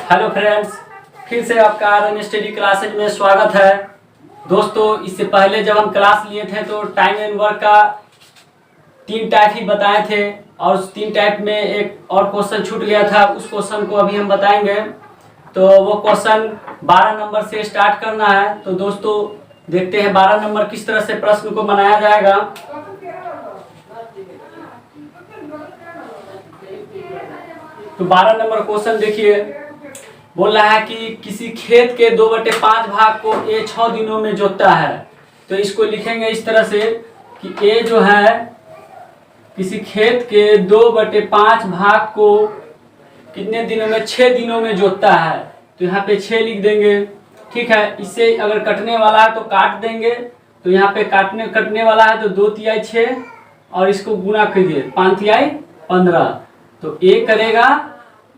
Hello friends, फिर से आपका आरएन स्टडी क्लासेज में स्वागत है। दोस्तों, इससे पहले जब हम क्लास लिए थे तो टाइम एंड वर्क का 3 टाइप ही बताए थे और उस 3 टाइप में एक और क्वेश्चन छूट गया था। उस क्वेश्चन को अभी हम बताएंगे। तो वो क्वेश्चन 12 नंबर से स्टार्ट करना है। तो दोस्तों देखते हैं 12 नंबर किस तरह से प्रश्न को बनाया जाएगा। तो 12 नंबर क्वेश्चन देखिए, बोल रहा है कि किसी खेत के 2/5 भाग को ए 6 दिनों में जोतता है। तो इसको लिखेंगे इस तरह से कि ए जो है किसी खेत के 2/5 भाग को कितने दिनों में, 6 दिनों में जोतता है। तो यहाँ पे 6 लिख देंगे। ठीक है, इससे अगर कटने वाला है तो काट देंगे। तो यहाँ पे कटने वाला है तो 2 तिहाई 6 और इसको गुना कीजिए 5 तिहाई 15। तो ए करेगा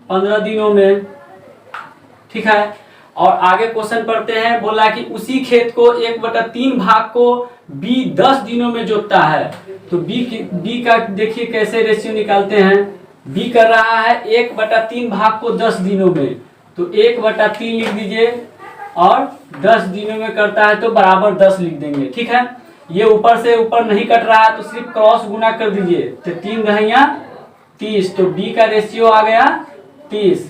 15 दिनों में। ठीक है, और आगे क्वेश्चन पढ़ते हैं। बोला कि उसी खेत को 1/3 भाग को बी 10 दिनों में जोतता है। तो बी का देखिए कैसे रेशियो निकालते हैं। बी कर रहा है 1/3 भाग को 10 दिनों में। तो 1/3 लिख दीजिए और 10 दिनों में करता है तो बराबर 10 लिख देंगे। ठीक है, ये ऊपर से ऊपर नहीं कट रहा है तो सिर्फ क्रॉस गुना कर दीजिए। तो 3 दहिया 30। तो बी का रेशियो आ गया 30।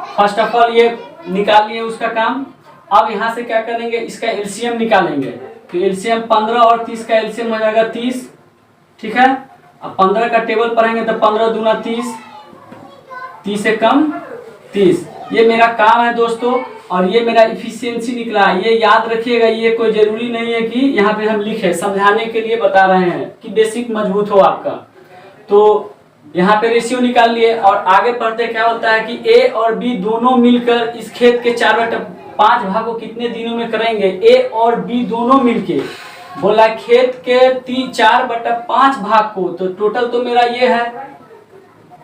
फर्स्ट ऑफ ऑल ये निकाल लिए उसका काम। अब यहाँ से क्या करेंगे, इसका एलसीएम निकालेंगे। तो एलसीएम 15 और 30 का एलसीएम हो जाएगा 30। ठीक है, अब 15 का टेबल पढ़ेंगे तो 15 दूना 30, 30 से कम 30। ये मेरा काम है दोस्तों, और ये मेरा इफिशियंसी निकला। ये याद रखिएगा, ये कोई जरूरी नहीं है कि यहाँ पे हम लिखे, समझाने के लिए बता रहे हैं कि बेसिक मजबूत हो आपका। तो यहाँ पे रेशियो निकाल लिए और आगे पढ़ते क्या होता है कि ए और बी दोनों मिलकर इस खेत के 4/5 भाग को कितने दिनों में करेंगे। ए और बी दोनों मिलके बोला खेत के 4/5 भाग को, तो टोटल तो मेरा ये है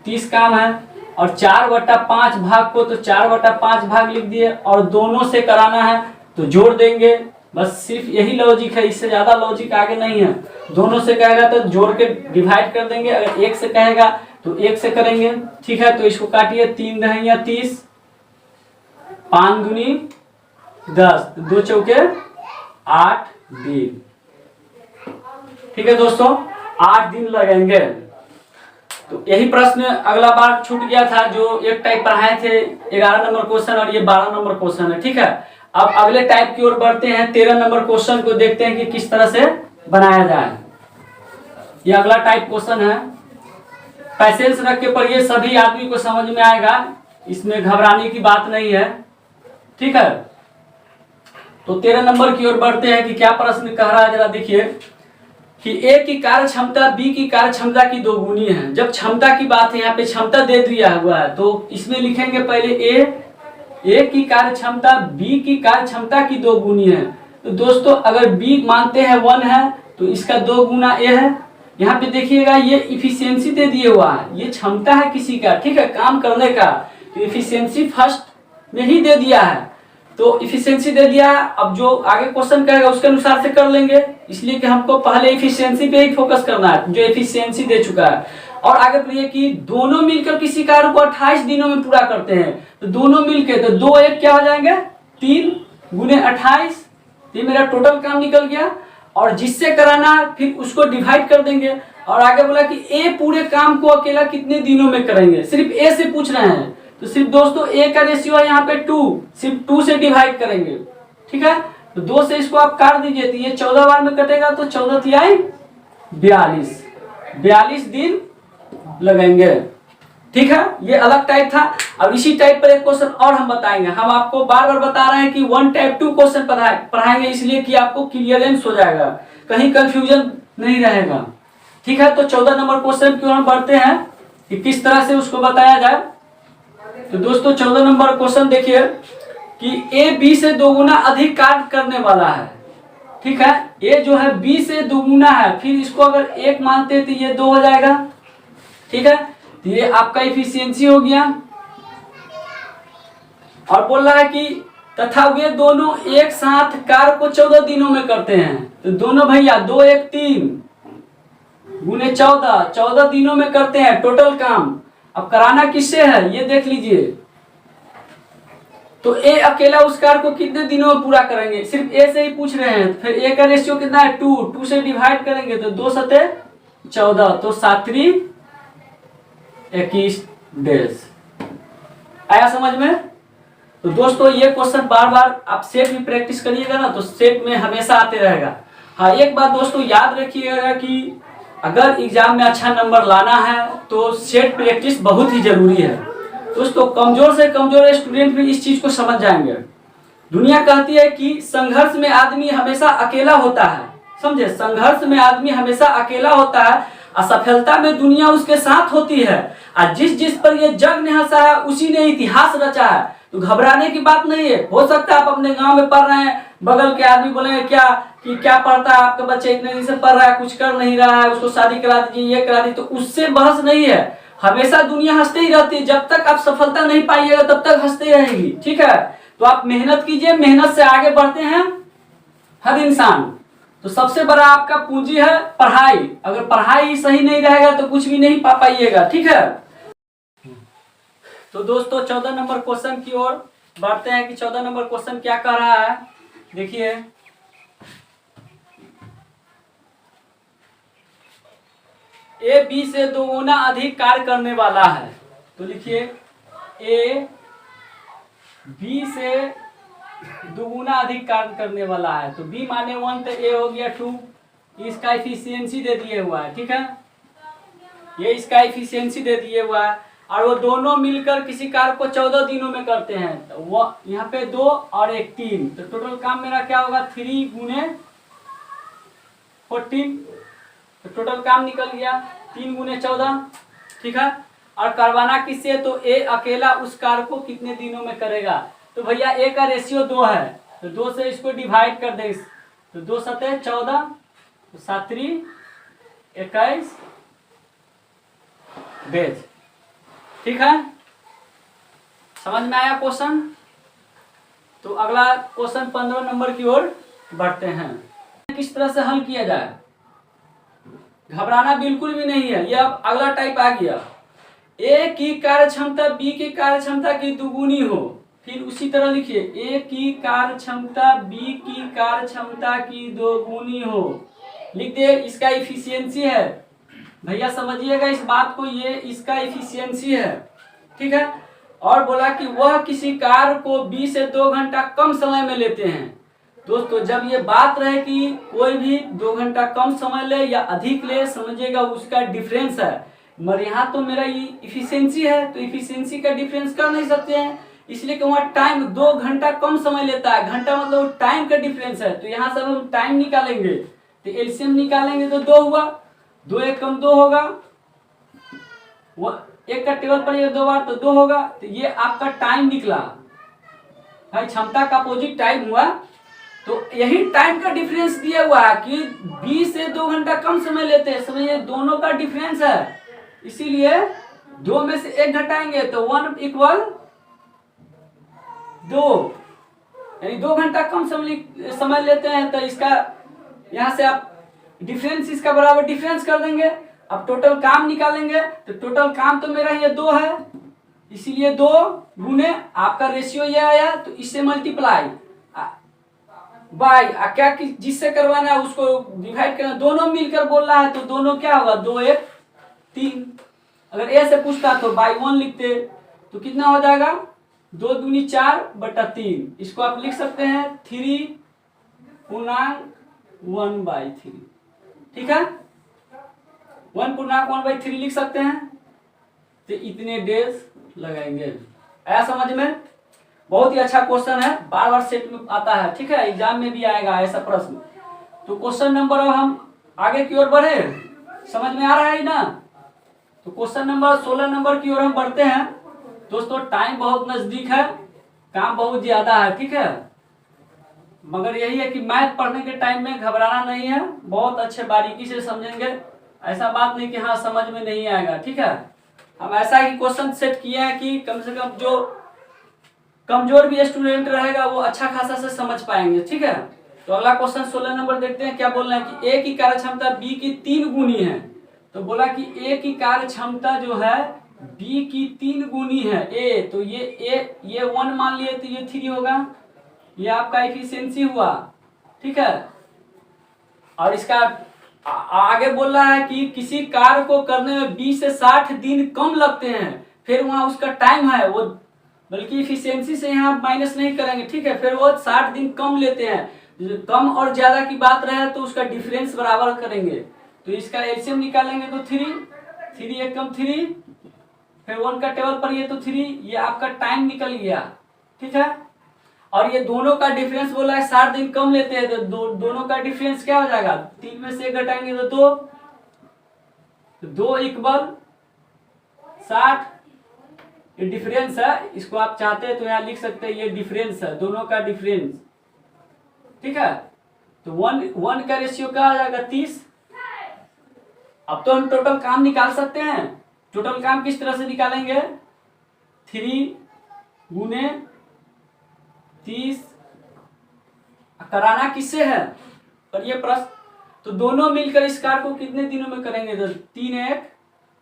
30 काम है, और 4/5 भाग को तो 4/5 भाग लिख दिए और दोनों से कराना है तो जोड़ देंगे। बस सिर्फ यही लॉजिक है, इससे ज्यादा लॉजिक आगे नहीं है। दोनों से कहेगा तो जोड़ के डिवाइड कर देंगे, अगर एक से कहेगा तो एक से करेंगे। ठीक है, तो इसको काटिए 3 दहिया 30, 5 दूनी 10, 2 चौके 8 दिन। ठीक है दोस्तों, 8 दिन लगेंगे। तो यही प्रश्न अगला बार छूट गया था, जो एक टाइप पढ़ाए थे 11 नंबर क्वेश्चन, और ये 12 नंबर क्वेश्चन है। ठीक है, अब अगले टाइप की ओर बढ़ते हैं। 13 नंबर क्वेश्चन को देखते हैं कि किस तरह से बनाया जाए। ये अगला टाइप क्वेश्चन है। पैसेंस रख के पढ़िए, सभी आदमी को समझ में आएगा, इसमें घबराने की बात नहीं है। ठीक है, तो 13 नंबर की ओर बढ़ते हैं कि क्या प्रश्न कह रहा है, जरा देखिए कि ए की कार्य क्षमता बी की कार्य क्षमता की 2 गुनी है। जब क्षमता की बात है, यहाँ पे क्षमता दे दिया हुआ है, तो इसमें लिखेंगे पहले ए की कार्य क्षमता बी की कार्य क्षमता की 2 गुनी है। तो दोस्तों अगर बी मानते हैं 1 है तो इसका 2 गुना ए है। यहाँ पे देखिएगा ये इफिशियंसी दे दिए हुआ है, ये क्षमता है किसी का, ठीक है, काम करने का। तो इफिशियंसी फर्स्ट में ही दे दिया है, तो इफिशियंसी दे दिया। अब जो आगे क्वेश्चन कहेगा उसके अनुसार से कर लेंगे, इसलिए कि हमको पहले इफिशियंसी पे ही फोकस करना है, जो इफिशियंसी दे चुका है। और आगे पढ़िए कि दोनों मिलकर किसी कार्य को 28 दिनों में पूरा करते हैं। तो दोनों मिलकर तो 2 1 क्या हो जाएंगे 3 गुने 28। ये मेरा टोटल काम निकल गया, और जिससे कराना फिर उसको डिवाइड कर देंगे। और आगे बोला कि ए पूरे काम को अकेला कितने दिनों में करेंगे, सिर्फ ए से पूछ रहे हैं। तो सिर्फ दोस्तों ए का रेशियो है यहाँ पे 2, सिर्फ 2 से डिवाइड करेंगे। ठीक है, तो 2 से इसको आप काट दीजिए, तो ये 14 बार में कटेगा, तो 14 तिहाई 42 दिन लगेंगे। ठीक है, ये अलग टाइप था। अब इसी टाइप पर एक क्वेश्चन और हम बताएंगे। हम आपको बार बार बता रहे हैं कि 1 टाइप 2 क्वेश्चन पढ़ाएंगे, इसलिए कि आपको क्लियरेंस हो जाएगा, कहीं कंफ्यूजन नहीं रहेगा। ठीक है, तो 14 नंबर क्वेश्चन की ओर हम बढ़ते हैं कि किस तरह से उसको बताया जाए। तो दोस्तों 14 नंबर क्वेश्चन देखिए कि ए बी से 2 गुना अधिक कार्य करने वाला है। ठीक है, ए जो है बी से 2 गुना है, फिर इसको अगर 1 मानते हैं तो ये 2 हो जाएगा। ठीक है, तो ये आपका इफिशियंसी हो गया। और बोल रहा है कि तथा वे दोनों एक साथ कार्य को 14 दिनों में करते हैं। तो दोनों भैया 2 1 3 गुने 14 दिनों में करते हैं टोटल काम। अब कराना किससे है ये देख लीजिए। तो ए अकेला उस कार्य को कितने दिनों में पूरा करेंगे, सिर्फ ए से ही पूछ रहे हैं। फिर ए का रेशियो कितना है 2, 2 से डिवाइड करेंगे तो 2 सते 14, तो 7 21 डेज। आया समझ में? तो दोस्तों ये क्वेश्चन बार बार आप सेट में प्रैक्टिस करिएगा ना तो सेट में हमेशा आते रहेगा। हाँ, एक बात दोस्तों याद रखिएगा कि अगर एग्जाम में अच्छा नंबर लाना है तो सेट प्रैक्टिस बहुत ही जरूरी है। दोस्तों कमजोर से कमजोर स्टूडेंट भी इस चीज को समझ जाएंगे। दुनिया कहती है कि संघर्ष में आदमी हमेशा अकेला होता है, समझे, संघर्ष में आदमी हमेशा अकेला होता है, असफलता में दुनिया उसके साथ होती है, और जिस जिस पर ये जग ने हंसा है उसी ने इतिहास रचा है। तो घबराने की बात नहीं है। हो सकता है आप अपने गांव में पढ़ रहे हैं, बगल के आदमी बोलेंगे क्या पढ़ता है आपका बच्चा, इतने दिन से पढ़ रहा है, कुछ कर नहीं रहा है, उसको शादी करा दीजिए, ये करा दीजिए, तो उससे बहस नहीं है। हमेशा दुनिया हंसते ही रहती है, जब तक आप सफलता नहीं पाइएगा तब तक हंसते रहेगी, ठीक है। तो आप मेहनत कीजिए, मेहनत से आगे बढ़ते हैं हर इंसान। तो सबसे बड़ा आपका पूंजी है पढ़ाई। अगर पढ़ाई सही नहीं रहेगा तो कुछ भी नहीं पा पाइएगा, ठीक है। तो दोस्तों 14 नंबर क्वेश्चन की ओर बढ़ते हैं कि 14 नंबर क्वेश्चन क्या कह रहा है। देखिए, ए बी से 2 गुना अधिक कार्य करने वाला है। तो लिखिए ए बी से 2 गुना अधिक कार्य करने वाला है। तो बी माने 1 तो ए हो गया 2, इसका इफिशियंसी दे दिए हुआ है, ठीक है, ये इसका इफिशियंसी दे दिए हुआ है। और वो दोनों मिलकर किसी कार्य को 14 दिनों में करते हैं। तो वो यहाँ पे 2 और 1 3, तो टोटल काम मेरा क्या होगा 3 गुने 14, तो टोटल काम निकल गया 3 गुने 14, ठीक है। और करवाना किससे, तो ए अकेला उस कार्य को कितने दिनों में करेगा। तो भैया ए का रेशियो 2 है, तो 2 से इसको डिवाइड कर दे, तो 2 सते 14, तो 7 21 डेज, ठीक है। समझ में आया क्वेश्चन? तो अगला क्वेश्चन 15 नंबर की ओर बढ़ते हैं। किस तरह से हल किया जाए, घबराना बिल्कुल भी नहीं है। ये अब अगला टाइप आ गया, ए की कार्य क्षमता बी की कार्य क्षमता की दुगुनी हो। फिर उसी तरह लिखिए ए की कार्य क्षमता बी की कार्य क्षमता की दोगुनी हो। लिख दे, इसका इफिशियंसी है भैया, समझिएगा इस बात को, ये इसका इफिशियंसी है, ठीक है। और बोला कि वह किसी कार्य को बी से 2 घंटा कम समय में लेते हैं। दोस्तों जब ये बात रहे कि कोई भी 2 घंटा कम समय ले या अधिक ले, समझिएगा उसका डिफरेंस है। मगर यहाँ तो मेरा ये इफिशियंसी है, तो इफिशियंसी का डिफरेंस कर नहीं सकते हैं, इसलिए कि वहाँ टाइम 2 घंटा कम समय लेता है। घंटा मतलब टाइम का डिफरेंस है, तो यहाँ से हम टाइम निकालेंगे तो एलसीएम निकालेंगे तो 2 हुआ, 2 1 कम 2 होगा, वो 1 का टेबल पड़ेगा 2 बार तो 2 होगा। तो ये आपका टाइम निकला भाई, क्षमता का अपोजिट टाइम हुआ। तो यही टाइम का डिफरेंस दिया हुआ है कि 20 से 2 घंटा कम समय लेते हैं, समझिए दोनों का डिफरेंस है, इसीलिए 2 में से 1 घटाएंगे तो 1 इक्वल 2, यानी 2 घंटा कम समय लेते हैं। तो इसका यहाँ से आप डिफरेंस इसका बराबर डिफरेंस कर देंगे। अब टोटल काम निकालेंगे, तो टोटल काम तो मेरा ये 2 है, इसीलिए 2 गुने आपका रेशियो ये आया, तो इससे मल्टीप्लाई बाय क्या जिससे करवाना है उसको डिवाइड करना, दोनों मिलकर बोल रहा है तो दोनों क्या होगा 2 1 3। अगर ए से पूछता तो बाई 1 लिखते, तो कितना हो जाएगा 2 दूनी 4/3। इसको आप लिख सकते हैं 3/1/3, ठीक है, 1/1/3 लिख सकते हैं। तो इतने डेज लगाएंगे। आया समझ में? बहुत ही अच्छा क्वेश्चन है, बार बार सेट में आता है, ठीक है, एग्जाम में भी आएगा ऐसा प्रश्न। तो क्वेश्चन नंबर, अब हम आगे की ओर बढ़े, समझ में आ रहा है ना। तो क्वेश्चन नंबर 16 नंबर की ओर हम बढ़ते हैं। दोस्तों टाइम बहुत नजदीक है, काम बहुत ज्यादा है, ठीक है, मगर यही है कि मैथ पढ़ने के टाइम में घबराना नहीं है, बहुत अच्छे बारीकी से समझेंगे, ऐसा बात नहीं कि हाँ समझ में नहीं आएगा, ठीक है। हम ऐसा ही क्वेश्चन सेट किए हैं कि कम से कम जो कमजोर भी स्टूडेंट रहेगा वो अच्छा खासा से समझ पाएंगे, ठीक है। तो अगला क्वेश्चन 16 नंबर देखते हैं, क्या बोल रहे हैं कि ए की कार्य क्षमता बी की 3 गुनी है। तो बोला कि ए की कार्य क्षमता जो है बी की 3 गुनी है ए, तो ये 1 मान लिए तो ये 3 होगा। ये आपका एफिशिएंसी हुआ, ठीक है। और इसका आगे बोल रहा है कि किसी कार्य को करने में 20 से 60 दिन कम लगते हैं, फिर वहां उसका टाइम है वो, बल्कि इफिशियंसी से यहाँ माइनस नहीं करेंगे, ठीक है। फिर वो 60 दिन कम लेते हैं। कम और ज्यादा की बात रहे तो उसका डिफरेंस बराबर करेंगे। तो इसका एलसीएम निकालेंगे तो 3 एक कम 3, फिर 1 का टेबल पर ये तो 3, ये आपका टाइम निकल गया, ठीक है। और ये दोनों का डिफरेंस बोला है 60 दिन कम लेते हैं, तो दोनों का डिफरेंस क्या हो जाएगा, 3 में से 1 घटाएंगे तो 2, 2 इक्वल 60। ये डिफरेंस है, इसको आप चाहते हैं तो यहाँ लिख सकते हैं, ये डिफरेंस है, दोनों का डिफरेंस, ठीक है। तो 1 का रेशियो क्या हो जाएगा 30। अब तो हम टोटल काम निकाल सकते हैं। टोटल काम किस तरह से निकालेंगे, 3 गुने 30 कराना किससे है, और ये प्रश्न, तो दोनों मिलकर इस कार्य को कितने दिनों में करेंगे, तो 3 1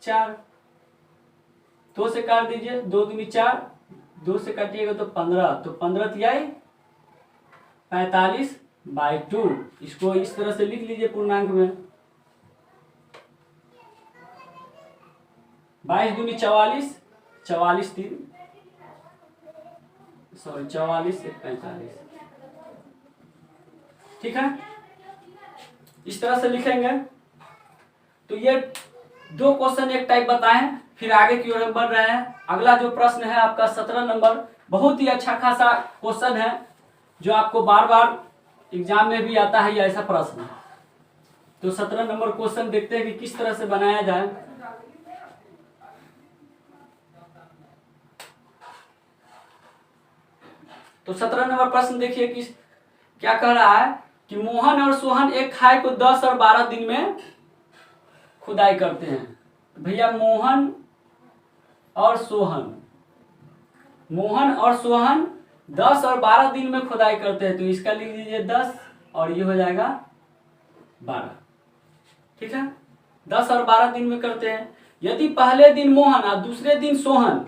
4, 2 से काट दीजिए, 2 दूनी 4, 2 से काटिएगा तो 15, तो 15 तिहाई 45/2। इसको इस तरह से लिख लीजिए पूर्णांक में, 22 दूनी 44, 44 3 सॉरी 44 से 45, ठीक है। इस तरह से लिखेंगे। तो ये 2 क्वेश्चन एक टाइप बताएं, फिर आगे की ओर हम बढ़ रहे हैं। अगला जो प्रश्न है आपका 17 नंबर, बहुत ही अच्छा खासा क्वेश्चन है, जो आपको बार बार एग्जाम में भी आता है, ऐसा प्रश्न। तो 17 नंबर क्वेश्चन देखते हैं कि किस तरह से बनाया जाए। तो 17 नंबर प्रश्न देखिए कि क्या कह रहा है कि मोहन और सोहन एक खाई को 10 और 12 दिन में खुदाई करते हैं। भैया मोहन और सोहन 10 और 12 दिन में खुदाई करते हैं, तो इसका लिख लीजिए 10 और ये हो जाएगा 12, ठीक है। 10 और 12 दिन में करते हैं। यदि पहले दिन मोहन और दूसरे दिन सोहन,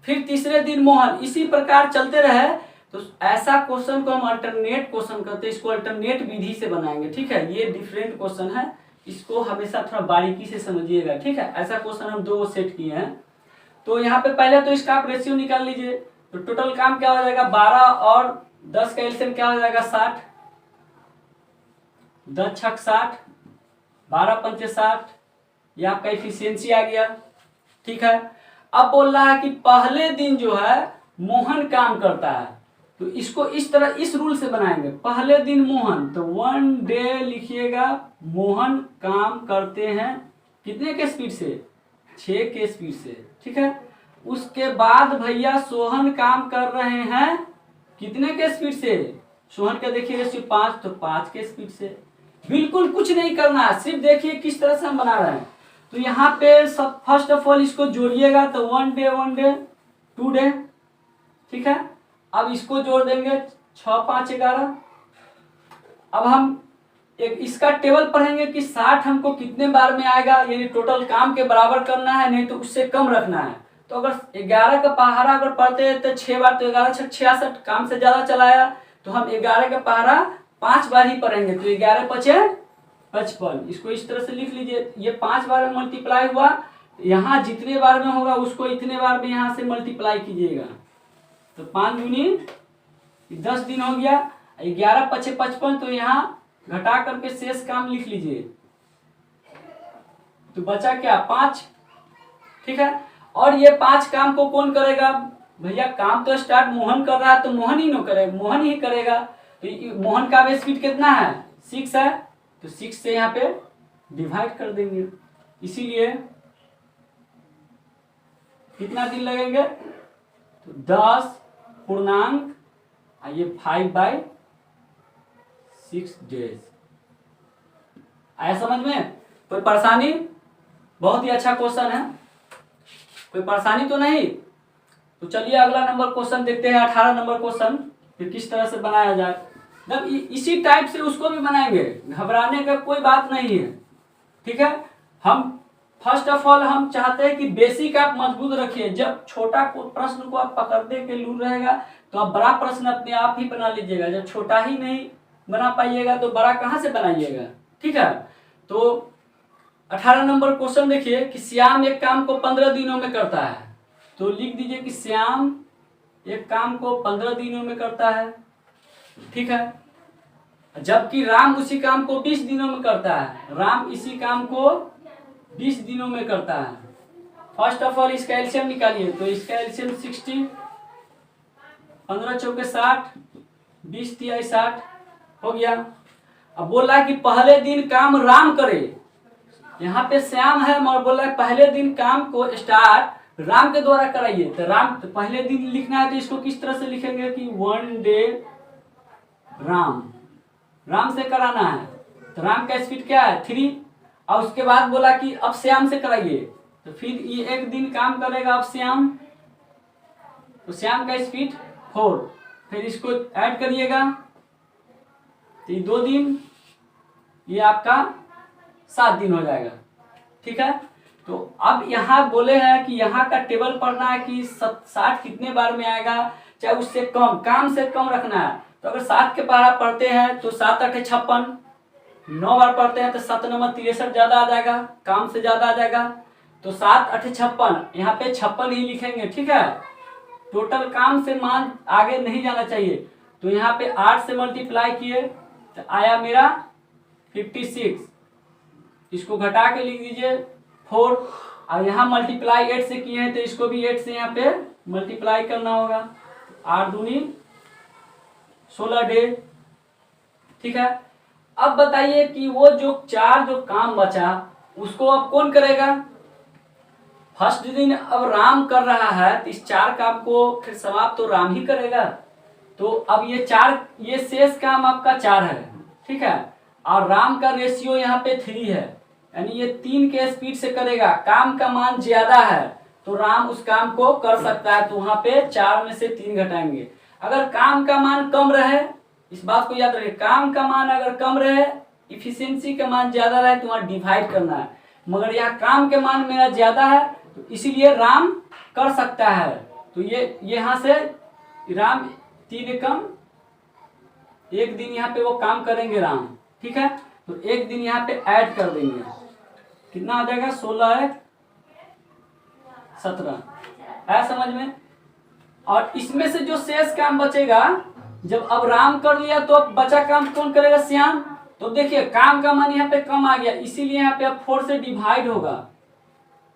फिर तीसरे दिन मोहन, इसी प्रकार चलते रहे, तो ऐसा क्वेश्चन को हम अल्टरनेट क्वेश्चन कहते हैं। इसको अल्टरनेट विधि से बनाएंगे, ठीक है। ये डिफरेंट क्वेश्चन है, इसको हमेशा थोड़ा बारीकी से समझिएगा, ठीक है। ऐसा क्वेश्चन हम 2 सेट किए हैं। तो यहाँ पे पहले तो इसका आप रेशियो निकाल लीजिए। तो टोटल काम क्या हो जाएगा, 12 और 10 का एलसीएम क्या हो जाएगा 60, 10 छक 60, 12 पंचे 60, ये आपका इफिशियंसी आ गया, ठीक है। अब बोल रहा है कि पहले दिन जो है मोहन काम करता है, तो इसको इस तरह इस रूल से बनाएंगे। पहले दिन मोहन, तो 1 डे लिखिएगा, मोहन काम करते हैं कितने के स्पीड से, 6 के स्पीड से, ठीक है। उसके बाद भैया सोहन काम कर रहे हैं कितने के स्पीड से, सोहन का देखिए रेशियो 5, तो 5 के स्पीड से। बिल्कुल कुछ नहीं करना है, सिर्फ देखिए किस तरह से हम बना रहे हैं। तो यहाँ पे सब फर्स्ट ऑफ ऑल इसको जोड़िएगा, तो 1 डे 2 डे, ठीक है। अब इसको जोड़ देंगे 6 5 11। अब हम एक इसका टेबल पढ़ेंगे कि 60 हमको कितने बार में आएगा, यानी टोटल काम के बराबर करना है, नहीं तो उससे कम रखना है। तो अगर 11 का पहाड़ा अगर पढ़ते हैं तो 6 बार, तो 11 6 66, काम से ज्यादा चलाया, तो हम 11 का पहाड़ा 5 बार ही पढ़ेंगे, तो 11 5 55। इसको इस तरह से लिख लीजिए, ये 5 बार में मल्टीप्लाई हुआ, यहाँ जितने बार में होगा उसको इतने बार में यहाँ से मल्टीप्लाई कीजिएगा, तो 5 दूनी 10 दिन हो गया, 11 5 55, तो यहाँ घटा करके शेष काम लिख लीजिए, तो बचा क्या 5, ठीक है। और ये 5 काम को कौन करेगा, भैया काम तो स्टार्ट मोहन कर रहा है, तो मोहन ही करेगा, मोहन ही करेगा। तो मोहन का स्पीड कितना है 6 है, तो 6 से यहाँ पे डिवाइड कर देंगे, इसीलिए कितना दिन लगेंगे, तो 10 पूर्णांक ये 5/6 डेज। आया समझ में, कोई परेशानी, बहुत ही अच्छा क्वेश्चन है, कोई परेशानी तो नहीं। तो चलिए अगला नंबर क्वेश्चन देखते हैं, 18 नंबर क्वेश्चन, फिर किस तरह से बनाया जाए। जब इसी टाइप से उसको भी बनाएंगे, घबराने का कोई बात नहीं है, ठीक है। हम फर्स्ट ऑफ ऑल हम चाहते हैं कि बेसिक आप मजबूत रखिए। जब छोटा प्रश्न को आप पकड़ने के लूर रहेगा तो आप बड़ा प्रश्न अपने आप ही बना लीजिएगा। जब छोटा ही नहीं बना पाइएगा तो बड़ा कहाँ से बनाइएगा। ठीक है, तो 18 नंबर क्वेश्चन देखिए कि श्याम एक काम को 15 दिनों में करता है। तो लिख दीजिए कि श्याम एक काम को 15 दिनों में करता है। ठीक है, जबकि राम उसी काम को 20 दिनों में करता है। राम इसी काम को 20 दिनों में करता है। फर्स्ट ऑफ ऑल इसका एलसीएम निकालिए। तो इसका एलसीएम 60, 15 चौके 60, 20 तिहाई 60 हो गया। अब बोल रहा है कि पहले दिन काम राम करे। यहाँ पे श्याम है और बोल रहा है पहले दिन काम को स्टार्ट राम के द्वारा कराइए। तो राम तो पहले दिन लिखना है तो इसको किस तरह से लिखेंगे कि 1 डे राम से कराना है। तो राम का स्पीड क्या है 3। और उसके बाद बोला कि अब श्याम से कराइए। तो फिर ये एक दिन काम करेगा अब श्याम, तो श्याम का स्पीड 4। फिर इसको ऐड करिएगा तो ये 2 दिन, ये आपका 7 दिन हो जाएगा। ठीक है, तो अब यहाँ बोले हैं कि यहाँ का टेबल पढ़ना है कि 60 कितने बार में आएगा, चाहे उससे कम, काम से कम रखना है। तो अगर 7 के पारा पढ़ते हैं तो 7 8 56, 9 बार पढ़ते हैं तो 7 नंबर 63 ज्यादा आ जाएगा, काम से ज्यादा आ जाएगा। तो 7 8 56, यहाँ पे 56 ही लिखेंगे। ठीक है, टोटल काम से मान आगे नहीं जाना चाहिए। तो यहाँ पे 8 से मल्टीप्लाई किए तो आया मेरा 56। इसको घटा के लिख दीजिए 4। और यहाँ मल्टीप्लाई 8 से किए हैं तो इसको भी 8 से यहाँ पे मल्टीप्लाई करना होगा। 8 दूनी 16 डे। ठीक है, अब बताइए कि वो जो 4 जो काम बचा उसको अब कौन करेगा। फर्स्ट दिन अब राम कर रहा है तो इस 4 काम को फिर समाप्त तो राम ही करेगा। तो अब ये शेष काम आपका 4 है। ठीक है, और राम का रेशियो यहाँ पे 3 है, यानी ये 3 के स्पीड से करेगा। काम का मान ज्यादा है तो राम उस काम को कर सकता है, तो वहां पे 4 में से 3 घटाएंगे। अगर काम का मान कम रहे, इस बात को याद रखिए, काम का मान अगर कम रहे, इफिशियंसी का मान ज्यादा रहे तो वहां डिवाइड करना है। मगर यहाँ काम के मान मेरा ज्यादा है तो इसीलिए राम कर सकता है। तो ये यहाँ से राम 3 कम 1 दिन यहाँ पे वो काम करेंगे राम। ठीक है, तो 1 दिन यहाँ पे ऐड कर देंगे, कितना आ जाएगा 16 17 है समझ में। और इसमें से जो शेष काम बचेगा, जब अब राम कर लिया तो अब बचा काम कौन करेगा, श्याम। तो देखिए काम का मान यहाँ पे कम आ गया, इसीलिए यहाँ पे अब 4 से डिवाइड होगा।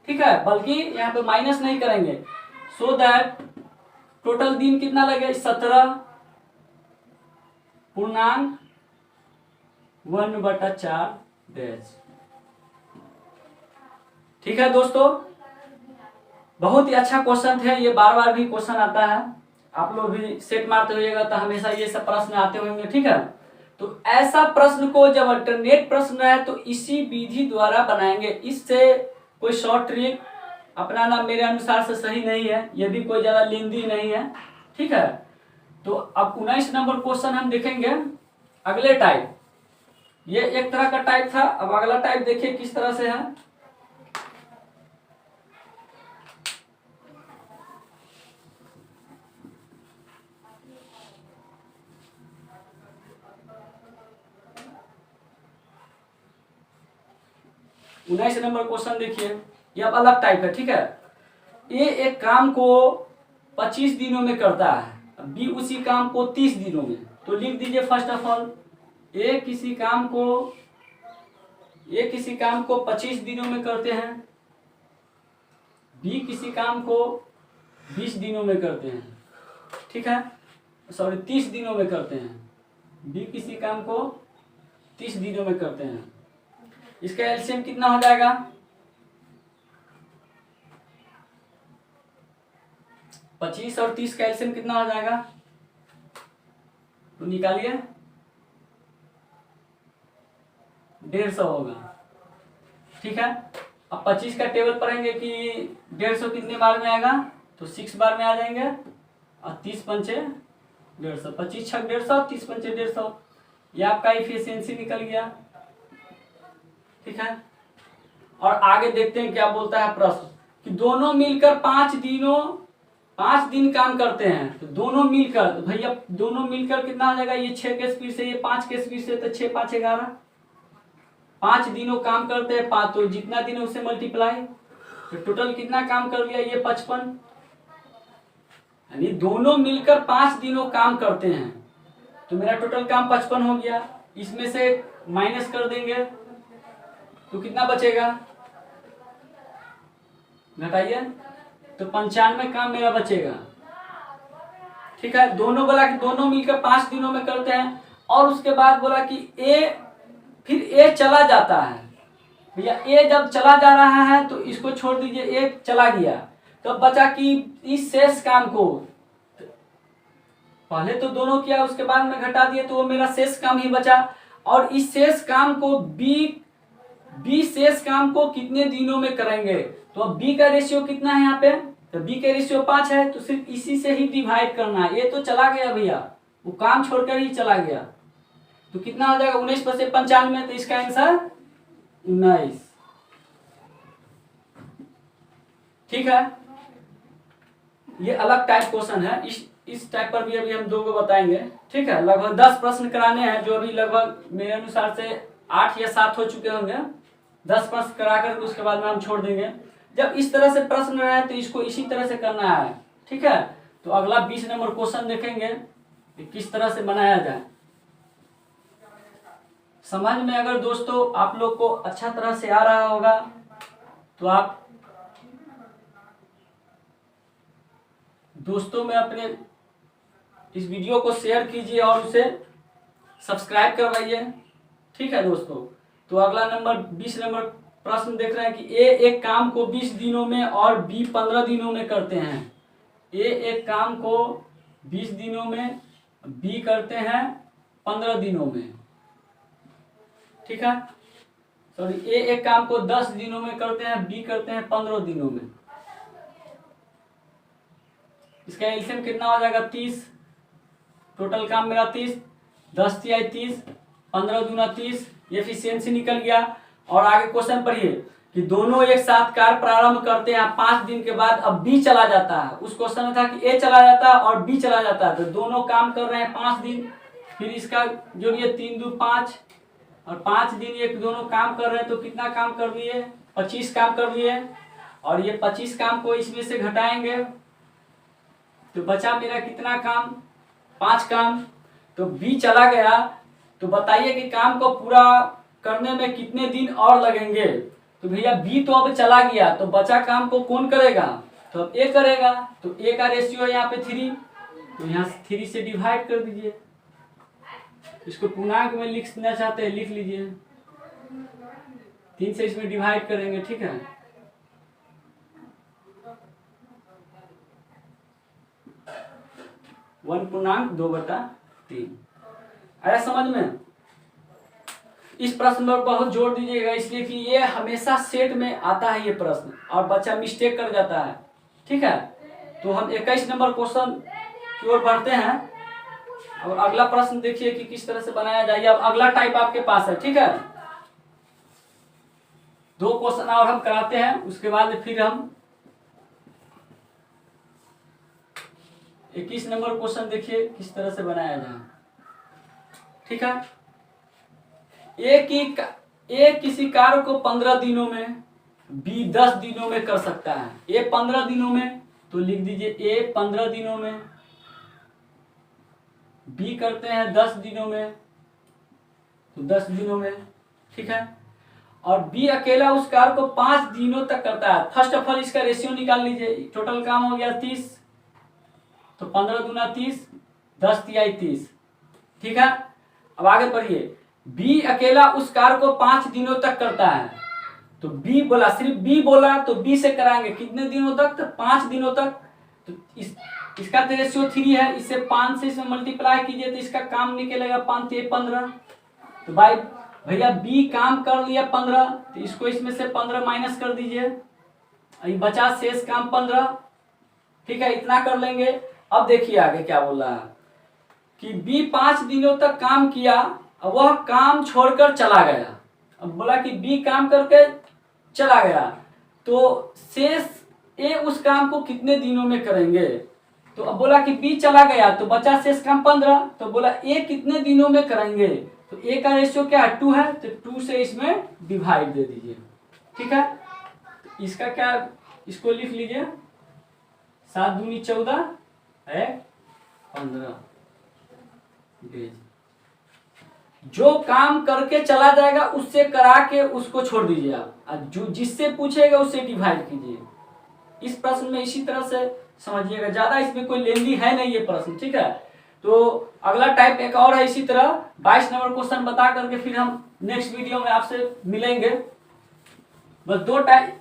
ठीक है, बल्कि यहाँ पे माइनस नहीं करेंगे। सो दैट टोटल दिन कितना लगे 17 पूर्णांक 1/4 डेज। ठीक है दोस्तों, बहुत ही अच्छा क्वेश्चन थे। ये बार बार भी क्वेश्चन आता है, आप लोग भी सेट मारते होइएगा तो हमेशा ये सब प्रश्न आते होंगे। ठीक है, तो ऐसा प्रश्न को जब अल्टरनेट प्रश्न है तो इसी विधि द्वारा बनाएंगे। इससे कोई शॉर्ट ट्रिक अपनाना मेरे अनुसार से सही नहीं है, ये भी कोई ज्यादा लेंदी नहीं है। ठीक है, तो अब 19 नंबर क्वेश्चन हम देखेंगे अगले टाइप। ये एक तरह का टाइप था, अब अगला टाइप देखिए किस तरह से है। उन्नीस नंबर क्वेश्चन देखिए, ये अब अलग टाइप है। ठीक है, ए एक काम को 25 दिनों में करता है, बी उसी काम को 30 दिनों में। तो लिख दीजिए फर्स्ट ऑफ ऑल ए किसी काम को 25 दिनों में करते हैं, बी किसी काम को 20 दिनों में करते हैं। ठीक है, सॉरी 30 दिनों में करते हैं, बी किसी काम को 30 दिनों में करते हैं। इसका एलसीएम कितना हो जाएगा 25 और 30 का एलसीएम कितना हो जाएगा, तो निकालिए 150 होगा। ठीक है, अब 25 का टेबल पढ़ेंगे कि 150 कितने बार में आएगा, तो 6 बार में आ जाएंगे। और 30 पंचे 150, 25 छक 150, 30 पंचे 150, ये आपका इफिशियंसी निकल गया। ठीक है, और आगे देखते हैं क्या बोलता है प्रश्न, कि दोनों मिलकर 5 दिन काम करते हैं। तो दोनों मिलकर, तो भैया दोनों मिलकर कितना हो जाएगा, ये 6 के स्पीड से, ये 5 के स्पीड से, तो 6 5 11, 5 दिनों काम करते हैं। 5 तो जितना दिन उससे मल्टीप्लाई, तो टोटल कितना काम कर लिया, ये 55, यानी दोनों मिलकर 5 दिनों काम करते हैं। तो मेरा टोटल काम 55 हो गया। इसमें से माइनस कर देंगे तो कितना बचेगा, घटाइए, तो 95 काम मेरा बचेगा। ठीक है, दोनों बोला कि दोनों मिलकर 5 दिनों में करते हैं। और उसके बाद बोला कि फिर ए चला जाता है। भैया ए जब चला जा रहा है तो इसको छोड़ दीजिए, ए चला गया, तो बचा कि इस शेष काम को, पहले तो दोनों किया उसके बाद में घटा दिए, तो वो मेरा शेष काम ही बचा। और इस शेष काम को बी शेष काम को कितने दिनों में करेंगे, तो अब बी का रेशियो कितना है यहाँ पे, तो बी का रेशियो 5 है, तो सिर्फ इसी से ही डिवाइड करना है। ये तो चला गया भैया, वो काम छोड़कर ही चला गया, तो कितना हो जाएगा 19 पर से 95, तो इसका आंसर 19। ठीक है, ये अलग टाइप क्वेश्चन है, इस टाइप पर भी अभी हम 2 को बताएंगे। ठीक है, लगभग 10 प्रश्न कराने हैं, जो अभी लगभग मेरे अनुसार से 8 या 7 हो चुके होंगे। 10 प्रश्न करा कर उसके बाद में हम छोड़ देंगे। जब इस तरह से प्रश्न रहे तो इसको इसी तरह से करना है। ठीक है, तो अगला 20 नंबर क्वेश्चन देखेंगे कि किस तरह से बनाया जाए। समझ में अगर दोस्तों आप लोग को अच्छा तरह से आ रहा होगा तो आप दोस्तों में अपने इस वीडियो को शेयर कीजिए और उसे सब्सक्राइब करवाइए। ठीक है दोस्तों, तो अगला नंबर 20 नंबर प्रश्न देख रहे हैं कि ए एक काम को 20 दिनों में और बी 15 दिनों में करते हैं। ए एक काम को 20 दिनों में, बी करते हैं 15 दिनों में। ठीक है, सॉरी, ए एक काम को 10 दिनों में करते हैं, बी करते हैं 15 दिनों में। इसका एलसीएम कितना हो जाएगा, 30। टोटल काम मेरा 30, 10 तिहाई 30, 15 दूना 30, ये एफिशिएंसी निकल गया। और आगे क्वेश्चन पढ़िए कि दोनों एक साथ कार्य प्रारंभ करते हैं 5 दिन के बाद, अब बी चला जाता है। उस क्वेश्चन में था कि ए चला जाता है और बी चला जाता है, तो दोनों काम कर रहे हैं 5 दिन। फिर इसका जोड़िए 3 2 5, और 5 दिन ये दोनों काम कर रहे हैं, तो कितना काम कर लिए, 25 काम कर लिए। और ये 25 काम को इसमें से घटाएंगे तो बचा मेरा कितना काम, 5 काम। तो बी चला गया, तो बताइए कि काम को पूरा करने में कितने दिन और लगेंगे। तो भैया बी तो अब चला गया, तो बचा काम को कौन करेगा, तो अब ए करेगा। तो ए का रेशियो है यहाँ पे 3, तो यहाँ 3 से डिवाइड कर दीजिए। इसको पूर्णांक में लिखना चाहते हैं लिख लीजिए, 3 से इसमें डिवाइड करेंगे। ठीक है, 1/2/3 आया समझ में। इस प्रश्न पर बहुत जोर दीजिएगा, इसलिए कि ये हमेशा सेट में आता है ये प्रश्न, और बच्चा मिस्टेक कर जाता है। ठीक है, तो हम 21 नंबर क्वेश्चन की ओर बढ़ते हैं। और अगला प्रश्न देखिए कि किस तरह से बनाया जाए। अब अगला टाइप आपके पास है। ठीक है, 2 क्वेश्चन और हम कराते हैं, उसके बाद फिर हम 21 नंबर क्वेश्चन देखिए किस तरह से बनाया जाए। ठीक है, ए किसी कार्य को 15 दिनों में, बी 10 दिनों में कर सकता है। ए 15 दिनों में, तो लिख दीजिए ए 15 दिनों में, बी करते हैं 10 दिनों में, तो 10 दिनों में। ठीक है, और बी अकेला उस कार्य को 5 दिनों तक करता है। फर्स्ट ऑफ ऑल इसका रेशियो निकाल लीजिए। टोटल काम हो गया 30, तो 15 दूना 30, 10 तिहाई 30। ठीक है, अब आगे पढ़िए। बी अकेला उस कार्य को 5 दिनों तक करता है। तो बी बोला, सिर्फ बी बोला, तो बी से कराएंगे कितने दिनों तक, तो 5 दिनों तक। तो इसका तो रेशियो 3 है, इससे 5 से इसमें मल्टीप्लाई कीजिए तो इसका काम निकलेगा 5 से 15। तो भाई भैया बी काम कर लिया 15, तो इसको इसमें से 15 माइनस कर दीजिए, बचा शेष काम 15। ठीक है, इतना कर लेंगे। अब देखिए आगे क्या बोल रहा है कि बी 5 दिनों तक काम किया, अब वह काम छोड़कर चला गया। अब बोला कि बी काम करके चला गया, तो शेष ए उस काम को कितने दिनों में करेंगे। तो अब बोला कि बी चला गया तो बचा शेष काम 15, तो बोला ए कितने दिनों में करेंगे, तो ए का रेशियो क्या है 2 है, तो 2 से इसमें डिवाइड दे दीजिए। ठीक है, तो इसका क्या, इसको लिख लीजिए 7 दूनी 14 है 15 डेज। जो काम करके चला जाएगा उससे करा के उसको छोड़ दीजिए आप, जो जिससे पूछेगा उससे डिवाइड कीजिए। इस प्रश्न में इसी तरह से समझिएगा, ज्यादा इसमें कोई लेंदी है नहीं ये प्रश्न। ठीक है, तो अगला टाइप एक और है इसी तरह 22 नंबर क्वेश्चन बता करके फिर हम नेक्स्ट वीडियो में आपसे मिलेंगे। बस 2 टाइप,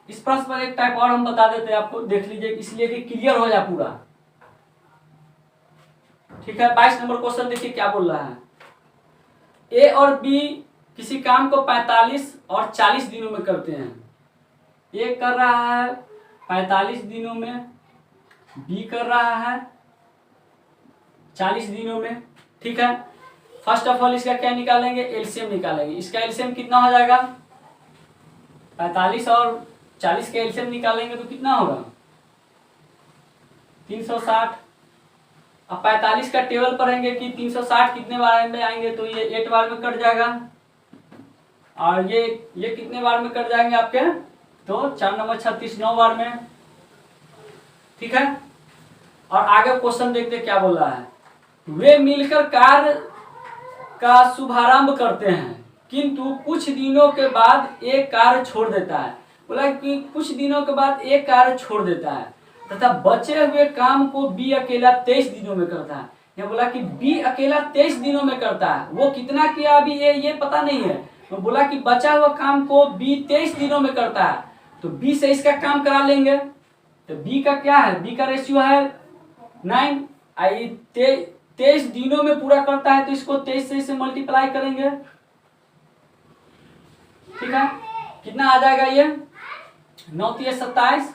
इस प्रश्न पर एक टाइप और हम बता देते हैं आपको, देख लीजिए इसलिए कि क्लियर हो जाए पूरा। ठीक है, 22 नंबर क्वेश्चन देखिए क्या बोल रहा है। ए और बी किसी काम को 45 और 40 दिनों में करते हैं। ए कर रहा है 45 दिनों में, बी कर रहा है 40 दिनों में। ठीक है, फर्स्ट ऑफ ऑल इसका क्या निकालेंगे, एलसीएम निकालेंगे। इसका एलसीएम कितना हो जाएगा, 45 और 40 का एलसीएम निकालेंगे तो कितना होगा 360। अब 45 का टेबल पढ़ेंगे कि 360 कितने बार में आएंगे, तो ये 8 बार में कट जाएगा, और ये कितने बार में कट जाएंगे आपके, तो 4 नंबर 36 9 बार में। ठीक है, और आगे क्वेश्चन देखते क्या बोल रहा है। वे मिलकर कार्य का शुभारंभ करते हैं किंतु कुछ दिनों के बाद एक कार्य छोड़ देता है। बोला कि कुछ दिनों के बाद एक कार्य छोड़ देता है तथा बचे हुए काम को बी अकेला 23 दिनों में करता है। यहाँ बोला कि बी अकेला 23 दिनों में करता है, वो कितना किया अभी ये पता नहीं है। तो बोला कि बचा हुआ काम को बी 23 दिनों में करता है, तो बी से इसका काम करा लेंगे। तो बी का क्या है, बी का रेशियो है 9, 23 दिनों में पूरा करता है, तो इसको 23 से इसे मल्टीप्लाई करेंगे। ठीक है, कितना आ जाएगा ये 9 3 27,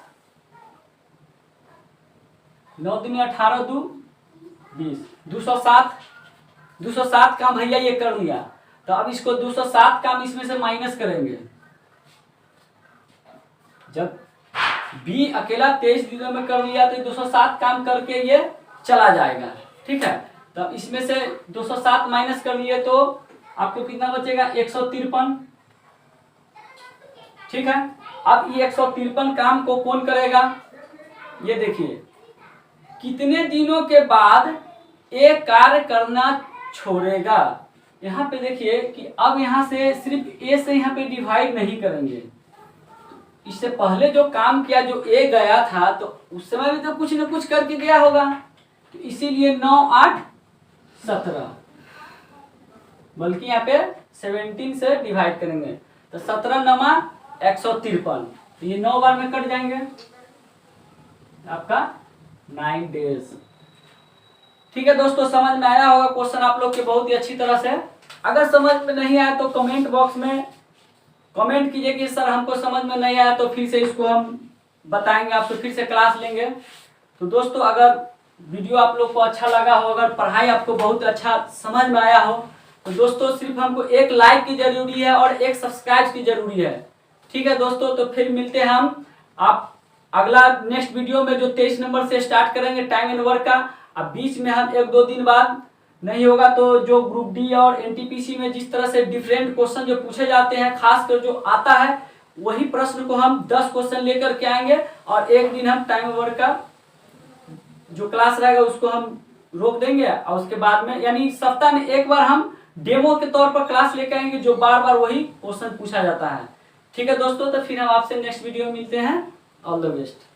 9 दूनी 18 2 20, 207 काम भैया ये कर लिया। तो अब इसको 207 काम इसमें से माइनस करेंगे। जब बी अकेला 23 दिनों में कर लिया तो 207 काम करके ये चला जाएगा। ठीक है, तो अब इसमें से 207 माइनस कर लिए तो आपको कितना बचेगा 153। ठीक है, अब ये 153 काम को कौन करेगा, ये देखिए कितने दिनों के बाद एक कार्य करना छोड़ेगा। यहाँ पे देखिए कि अब यहाँ से सिर्फ ए से यहाँ पे डिवाइड नहीं करेंगे। इससे पहले जो काम किया, जो ए गया था, तो उस समय भी तो कुछ न कुछ करके गया होगा, तो इसीलिए 9 8 17, बल्कि यहाँ पे 17 से डिवाइड करेंगे तो 17 नमा 153, तो ये 9 बार में कट जाएंगे आपका 9 डेज। ठीक है दोस्तों, समझ में आया होगा क्वेश्चन आप लोग के बहुत ही अच्छी तरह से। अगर समझ में नहीं आया तो कमेंट बॉक्स में कमेंट कीजिए कि सर हमको समझ में नहीं आया, तो फिर से इसको हम बताएंगे, आपसे फिर से क्लास लेंगे। तो दोस्तों, अगर वीडियो आप लोग को अच्छा लगा हो, अगर पढ़ाई आपको बहुत अच्छा समझ में आया हो, तो दोस्तों सिर्फ हमको एक लाइक की जरूरी है और एक सब्सक्राइब की जरूरी है। ठीक है दोस्तों, तो फिर मिलते हैं हम आप अगला नेक्स्ट वीडियो में, जो 23 नंबर से स्टार्ट करेंगे टाइम एंड वर्क का। अब बीच में हम 1-2 दिन बाद नहीं होगा तो जो ग्रुप डी और एनटीपीसी में जिस तरह से डिफरेंट क्वेश्चन जो पूछे जाते हैं, खासकर जो आता है वही प्रश्न को हम 10 क्वेश्चन लेकर के आएंगे, और एक दिन हम टाइम वर्क का जो क्लास रहेगा उसको हम रोक देंगे, और उसके बाद में यानी सप्ताह में एक बार हम डेमो के तौर पर क्लास लेकर आएंगे, जो बार बार वही क्वेश्चन पूछा जाता है। ठीक है दोस्तों, तो फिर हम आपसे नेक्स्ट वीडियो में मिलते हैं। All the best.